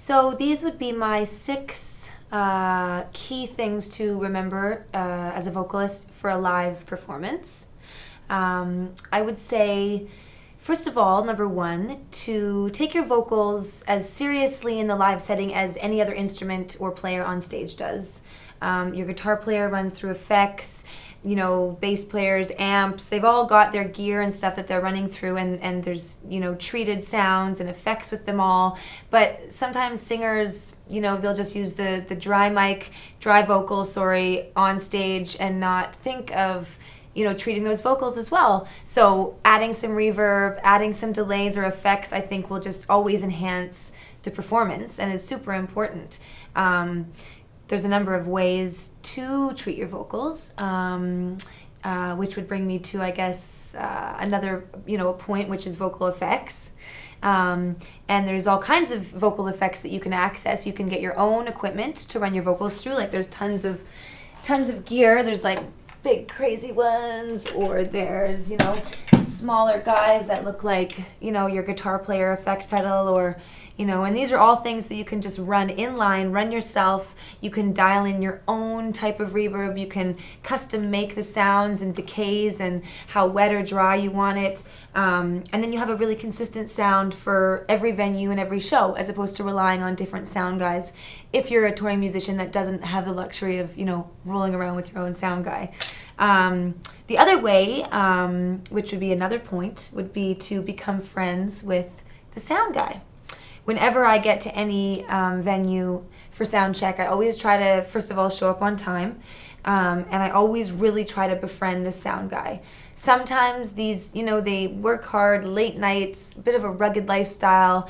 So these would be my 6 key things to remember as a vocalist for a live performance. I would say, first of all, number 1, to take your vocals as seriously in the live setting as any other instrument or player on stage does. Your guitar player runs through effects, bass players, amps, they've all got their gear and stuff that they're running through, and there's, treated sounds and effects with them all. But sometimes singers, they'll just use the dry vocals, on stage and not think of, treating those vocals as well. So adding some reverb, adding some delays or effects, I think will just always enhance the performance and is super important. There's a number of ways to treat your vocals, which would bring me to, I guess, another, point, which is vocal effects. And there's all kinds of vocal effects that you can access. You can get your own equipment to run your vocals through. Like there's tons of gear. There's like big crazy ones, or there's, smaller guys that look like, your guitar player effect pedal, or, and these are all things that you can just run inline, run yourself. You can dial in your own type of reverb. You can custom make the sounds and decays and how wet or dry you want it. And then you have a really consistent sound for every venue and every show, as opposed to relying on different sound guys if you're a touring musician that doesn't have the luxury of, rolling around with your own sound guy. The other way, which would be another point, would be to become friends with the sound guy. Whenever I get to any venue for sound check, I always try to, first of all, show up on time, and I always really try to befriend the sound guy. Sometimes these, they work hard, late nights, bit of a rugged lifestyle.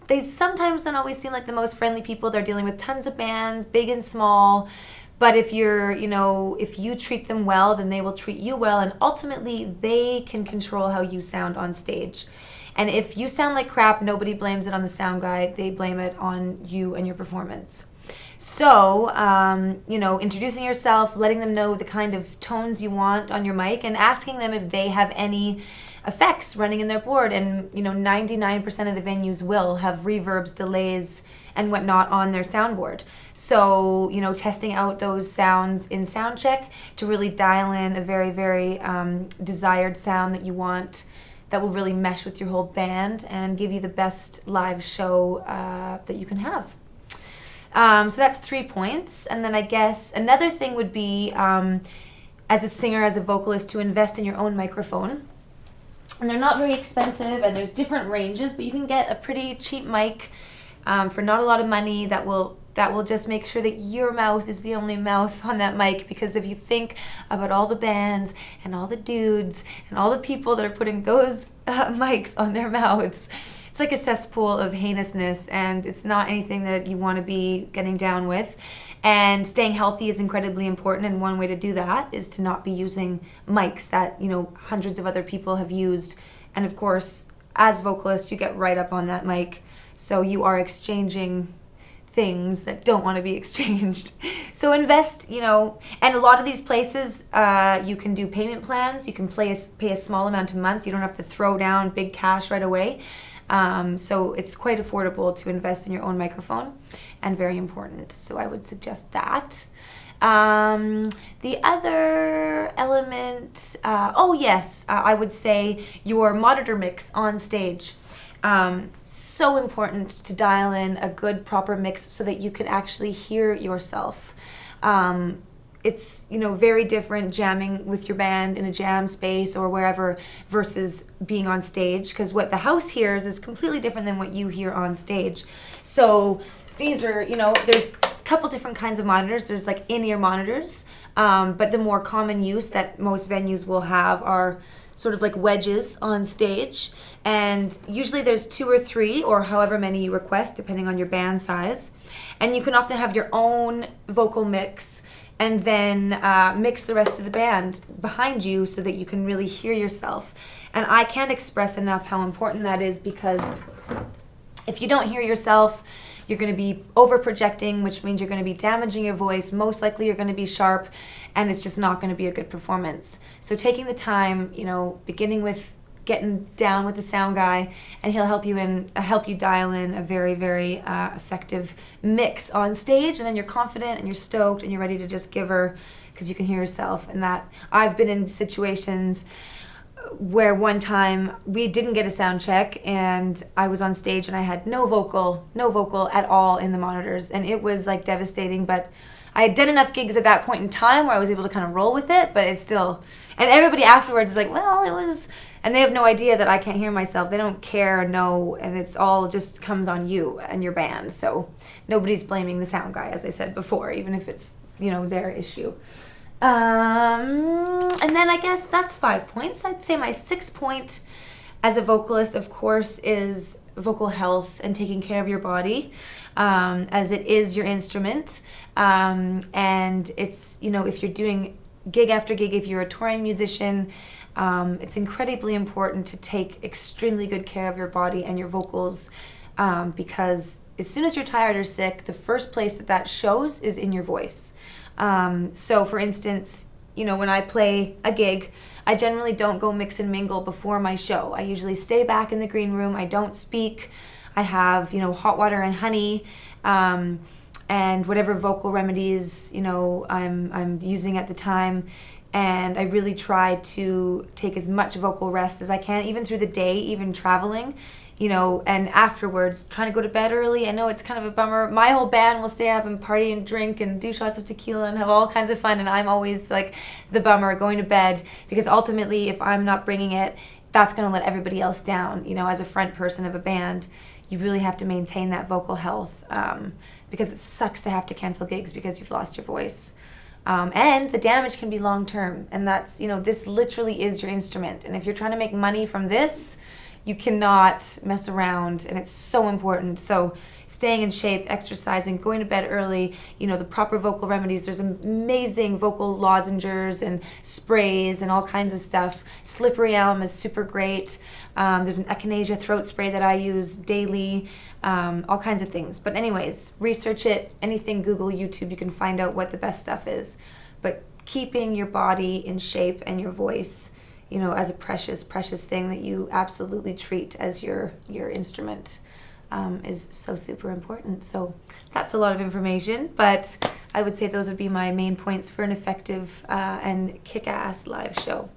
They sometimes don't always seem like the most friendly people. They're dealing with tons of bands, big and small. But if you're, if you treat them well, then they will treat you well, and ultimately they can control how you sound on stage. And if you sound like crap, nobody blames it on the sound guy. They blame it on you and your performance. So, introducing yourself, letting them know the kind of tones you want on your mic, and asking them if they have any effects running in their board. And 99% of the venues will have reverbs, delays, and whatnot on their soundboard. So, testing out those sounds in sound check to really dial in a very, very desired sound that you want, that will really mesh with your whole band and give you the best live show that you can have. So that's 3 points. And then I guess another thing would be, as a singer, as a vocalist, to invest in your own microphone. And they're not very expensive, and there's different ranges, but you can get a pretty cheap mic for not a lot of money that will just make sure that your mouth is the only mouth on that mic. Because if you think about all the bands and all the dudes and all the people that are putting those mics on their mouths, it's like a cesspool of heinousness, and it's not anything that you want to be getting down with. And staying healthy is incredibly important, and one way to do that is to not be using mics that, hundreds of other people have used. And of course, as vocalists, you get right up on that mic, so you are exchanging things that don't want to be exchanged. So invest, and a lot of these places, you can do payment plans. You can pay a small amount a month. You don't have to throw down big cash right away. So it's quite affordable to invest in your own microphone, and very important. So I would suggest that. The other element, I would say your monitor mix on stage. So important to dial in a good, proper mix so that you can actually hear yourself. It's, very different jamming with your band in a jam space or wherever versus being on stage, because what the house hears is completely different than what you hear on stage. So these are, there's a couple different kinds of monitors. There's like in-ear monitors, but the more common use that most venues will have are sort of like wedges on stage, and usually there's 2 or 3 or however many you request depending on your band size. And you can often have your own vocal mix and then mix the rest of the band behind you so that you can really hear yourself. And I can't express enough how important that is, because if you don't hear yourself, you're going to be over projecting, which means you're going to be damaging your voice. Most likely you're going to be sharp, and it's just not going to be a good performance. So taking the time, beginning with getting down with the sound guy, and he'll help you dial in a very, very effective mix on stage, and then you're confident and you're stoked and you're ready to just give her, because you can hear yourself. And that I've been in situations where one time we didn't get a sound check and I was on stage and I had no vocal at all in the monitors, and it was like devastating. But I had done enough gigs at that point in time where I was able to kind of roll with it, but it's still, and everybody afterwards is like, well, it was, and they have no idea that I can't hear myself. They don't care, no, and it's all just comes on you and your band. So nobody's blaming the sound guy, as I said before, even if it's, their issue. And then I guess that's 5 points. I'd say my 6th point as a vocalist, of course, is vocal health and taking care of your body, as it is your instrument. And it's, if you're doing gig after gig, if you're a touring musician, it's incredibly important to take extremely good care of your body and your vocals, because as soon as you're tired or sick, the first place that shows is in your voice. So for instance, when I play a gig, I generally don't go mix and mingle before my show. I usually stay back in the green room. I don't speak. I have, hot water and honey, and whatever vocal remedies, I'm using at the time. And I really try to take as much vocal rest as I can, even through the day, even traveling, and afterwards trying to go to bed early. I know it's kind of a bummer. My whole band will stay up and party and drink and do shots of tequila and have all kinds of fun, and I'm always like the bummer going to bed, because ultimately if I'm not bringing it, that's going to let everybody else down. As a front person of a band, you really have to maintain that vocal health, because it sucks to have to cancel gigs because you've lost your voice. And the damage can be long term, and that's, this literally is your instrument, and if you're trying to make money from this, you cannot mess around, and it's so important. So staying in shape, exercising, going to bed early, the proper vocal remedies. There's amazing vocal lozenges and sprays and all kinds of stuff. Slippery elm is super great. There's an echinacea throat spray that I use daily, all kinds of things. But anyways, research it. Anything, Google, YouTube, you can find out what the best stuff is. But keeping your body in shape and your voice, as a precious, precious thing that you absolutely treat as your instrument, is so super important. So that's a lot of information, but I would say those would be my main points for an effective and kick-ass live show.